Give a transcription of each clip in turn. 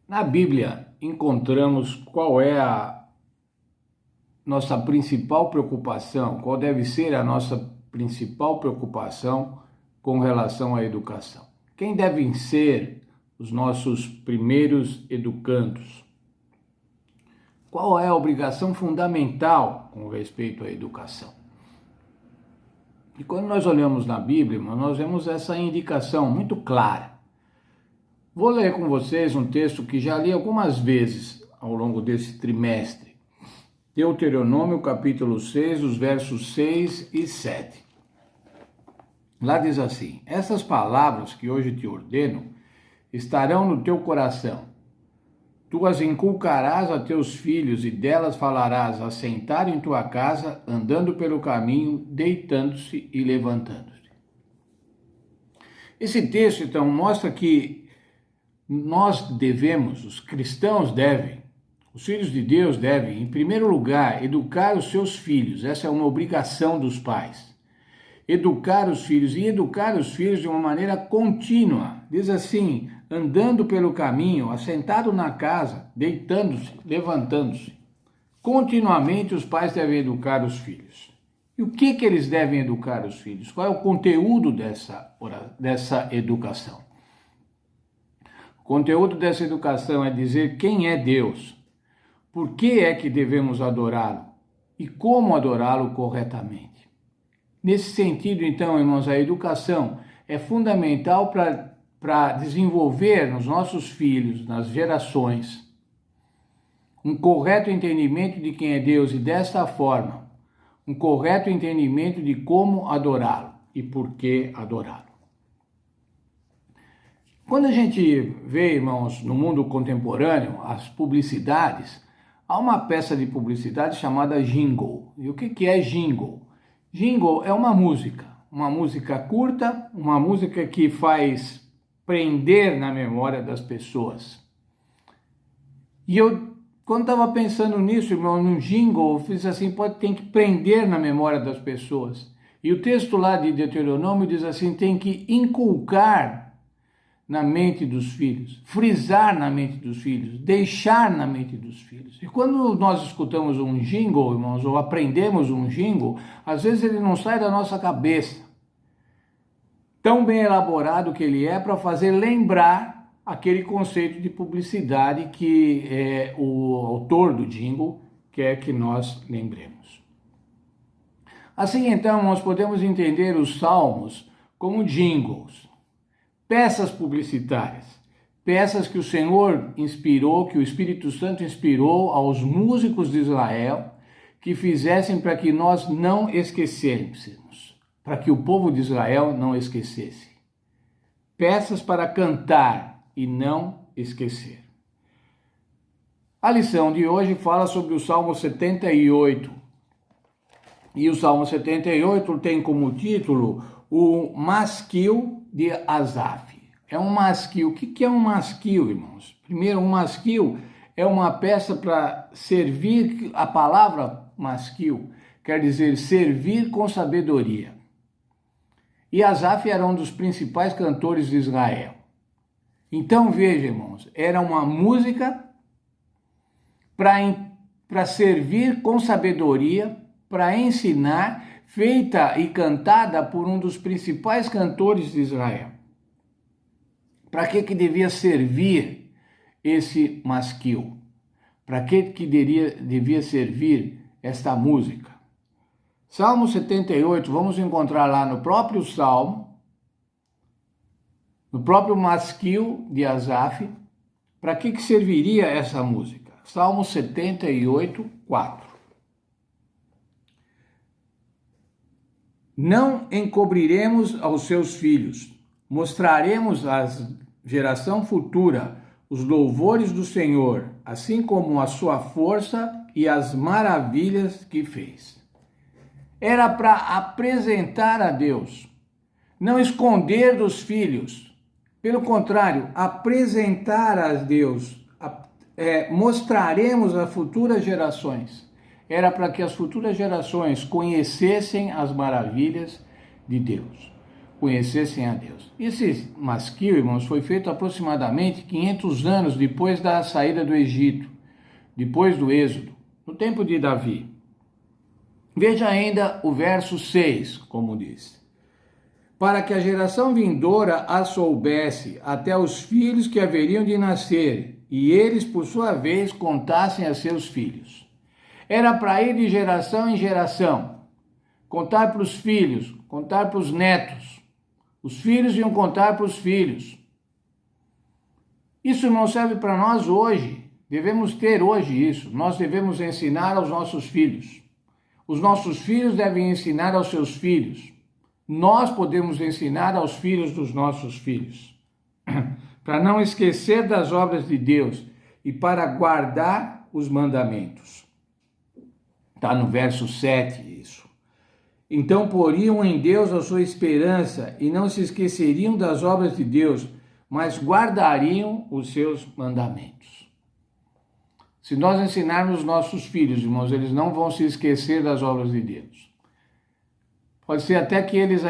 Na Bíblia, encontramos qual é a nossa principal preocupação, qual deve ser a nossa principal preocupação com relação à educação. Quem devem ser os nossos primeiros educandos? Qual é a obrigação fundamental com respeito à educação? E quando nós olhamos na Bíblia, nós vemos essa indicação muito clara. Vou ler com vocês um texto que já li algumas vezes ao longo desse trimestre. Deuteronômio, capítulo 6, os versos 6 e 7. Lá diz assim: essas palavras que hoje te ordeno estarão no teu coração. Tu as inculcarás a teus filhos e delas falarás assentado em tua casa, andando pelo caminho, deitando-se e levantando-se. Esse texto, então, mostra que nós devemos, os cristãos devem, os filhos de Deus devem, em primeiro lugar, educar os seus filhos. Essa é uma obrigação dos pais. Educar os filhos de uma maneira contínua. Diz assim: andando pelo caminho, assentado na casa, deitando-se, levantando-se. Continuamente os pais devem educar os filhos. E o que eles devem educar os filhos? Qual é o conteúdo dessa educação? O conteúdo dessa educação é dizer quem é Deus, por que é que devemos adorá-lo e como adorá-lo corretamente. Nesse sentido, então, irmãos, a educação é fundamental para desenvolver nos nossos filhos, nas gerações, um correto entendimento de quem é Deus e, desta forma, um correto entendimento de como adorá-lo e por que adorá-lo. Quando a gente vê, irmãos, no mundo contemporâneo, as publicidades, há uma peça de publicidade chamada jingle. E o que é jingle? Jingle é uma música curta, uma música que faz prender na memória das pessoas. E eu, quando estava pensando nisso, irmão, no jingle, eu fiz assim, tem que prender na memória das pessoas. E o texto lá de Deuteronômio diz assim, tem que inculcar na mente dos filhos, frisar na mente dos filhos, deixar na mente dos filhos. E quando nós escutamos um jingle, irmãos, ou aprendemos um jingle, às vezes ele não sai da nossa cabeça. Tão bem elaborado que ele é para fazer lembrar aquele conceito de publicidade que o autor do jingle quer que nós lembremos. Assim, então, nós podemos entender os salmos como jingles, peças publicitárias, peças que o Senhor inspirou, que o Espírito Santo inspirou aos músicos de Israel, que fizessem para que nós não esquecêssemos, para que o povo de Israel não esquecesse. Peças para cantar e não esquecer. A lição de hoje fala sobre o Salmo 78. E o Salmo 78 tem como título o Masquil de Asaf. É um masquil. O que é um masquil, irmãos? Primeiro, um masquil é uma peça para servir. A palavra masquil quer dizer servir com sabedoria. E Asaf era um dos principais cantores de Israel. Então, veja, irmãos, era uma música para servir com sabedoria, para ensinar, feita e cantada por um dos principais cantores de Israel. Para que devia servir esse masquil? Para que devia servir esta música? Salmo 78, vamos encontrar lá no próprio Salmo, no próprio masquil de Asaf, para que serviria essa música? Salmo 78, 4. Não encobriremos aos seus filhos, mostraremos à geração futura os louvores do Senhor, assim como a sua força e as maravilhas que fez. Era para apresentar a Deus, não esconder dos filhos, pelo contrário, apresentar a Deus, mostraremos a futuras gerações. Era para que as futuras gerações conhecessem as maravilhas de Deus. conhecessem a Deus. Esse masquil, irmãos, foi feito aproximadamente 500 anos depois da saída do Egito, depois do Êxodo, no tempo de Davi. Veja ainda o verso 6, como diz: para que a geração vindoura a soubesse, até os filhos que haveriam de nascer, e eles, por sua vez, contassem a seus filhos. Era para ir de geração em geração, contar para os filhos, contar para os netos. Os filhos iam contar para os filhos. Isso não serve para nós hoje. Devemos ter hoje isso. Nós devemos ensinar aos nossos filhos. Os nossos filhos devem ensinar aos seus filhos. Nós podemos ensinar aos filhos dos nossos filhos. Para não esquecer das obras de Deus e para guardar os mandamentos. Está no verso 7 isso. Então poriam em Deus a sua esperança e não se esqueceriam das obras de Deus, mas guardariam os seus mandamentos. Se nós ensinarmos nossos filhos, irmãos, eles não vão se esquecer das obras de Deus. Pode ser até que eles,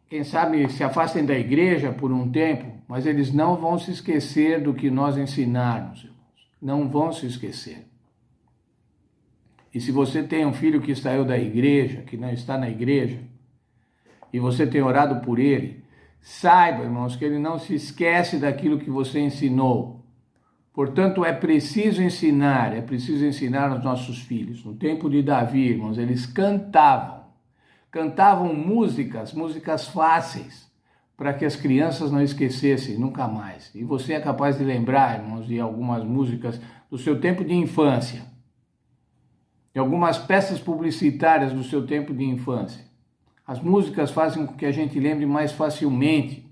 quem sabe, se afastem da igreja por um tempo, mas eles não vão se esquecer do que nós ensinarmos, irmãos. Não vão se esquecer. E se você tem um filho que saiu da igreja, que não está na igreja, e você tem orado por ele, saiba, irmãos, que ele não se esquece daquilo que você ensinou. Portanto, é preciso ensinar aos nossos filhos. No tempo de Davi, irmãos, eles cantavam músicas fáceis, para que as crianças não esquecessem nunca mais. E você é capaz de lembrar, irmãos, de algumas músicas do seu tempo de infância, de algumas peças publicitárias do seu tempo de infância. As músicas fazem com que a gente lembre mais facilmente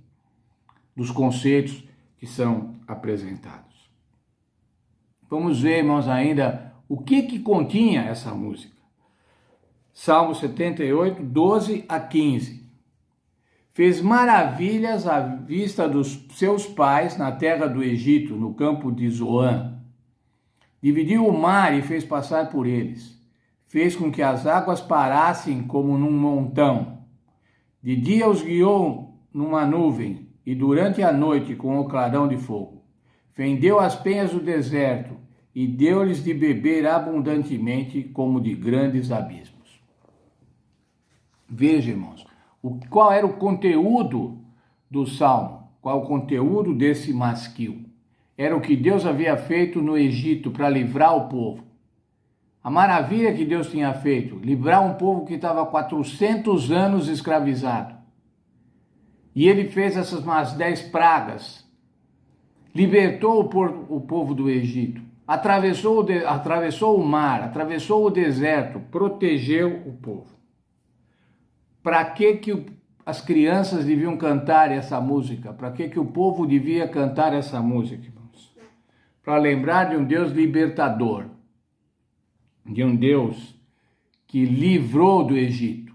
dos conceitos que são apresentados. Vamos ver, irmãos, ainda o que continha essa música. Salmo 78, 12 a 15. Fez maravilhas à vista dos seus pais na terra do Egito, no campo de Zoan. Dividiu o mar e fez passar por eles. Fez com que as águas parassem como num montão. De dia os guiou numa nuvem e durante a noite com o clarão de fogo. Fendeu as penhas do deserto e deu-lhes de beber abundantemente como de grandes abismos. Veja, irmãos, qual era o conteúdo do Salmo, qual o conteúdo desse masquil. Era o que Deus havia feito no Egito para livrar o povo. A maravilha que Deus tinha feito, livrar um povo que estava há 400 anos escravizado. E ele fez essas mais 10 pragas, libertou o povo do Egito, atravessou o mar, atravessou o deserto, protegeu o povo. Para que as crianças deviam cantar essa música? Para que o povo devia cantar essa música, irmãos? Para lembrar de um Deus libertador, de um Deus que livrou do Egito.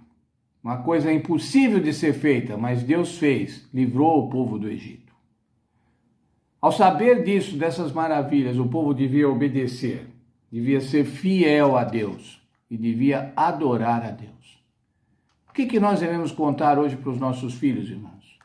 Uma coisa impossível de ser feita, mas Deus fez, livrou o povo do Egito. Ao saber disso, dessas maravilhas, o povo devia obedecer, devia ser fiel a Deus e devia adorar a Deus. O que nós devemos contar hoje para os nossos filhos, irmãos?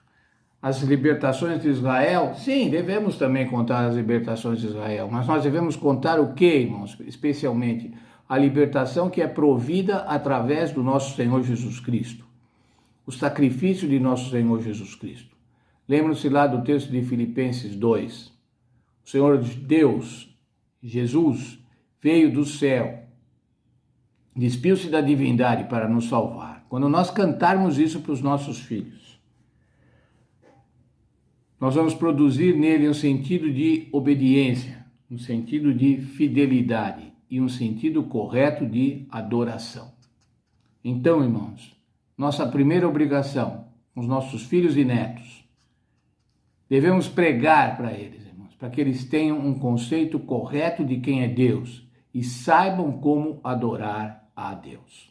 As libertações de Israel? Sim, devemos também contar as libertações de Israel, mas nós devemos contar o que, irmãos? Especialmente a libertação que é provida através do nosso Senhor Jesus Cristo, o sacrifício de nosso Senhor Jesus Cristo. Lembram-se lá do texto de Filipenses 2. O Senhor Deus, Jesus, veio do céu, despiu-se da divindade para nos salvar. Quando nós cantarmos isso para os nossos filhos, nós vamos produzir nele um sentido de obediência, um sentido de fidelidade e um sentido correto de adoração. Então, irmãos, nossa primeira obrigação, os nossos filhos e netos, devemos pregar para eles, irmãos, para que eles tenham um conceito correto de quem é Deus e saibam como adorar a Deus.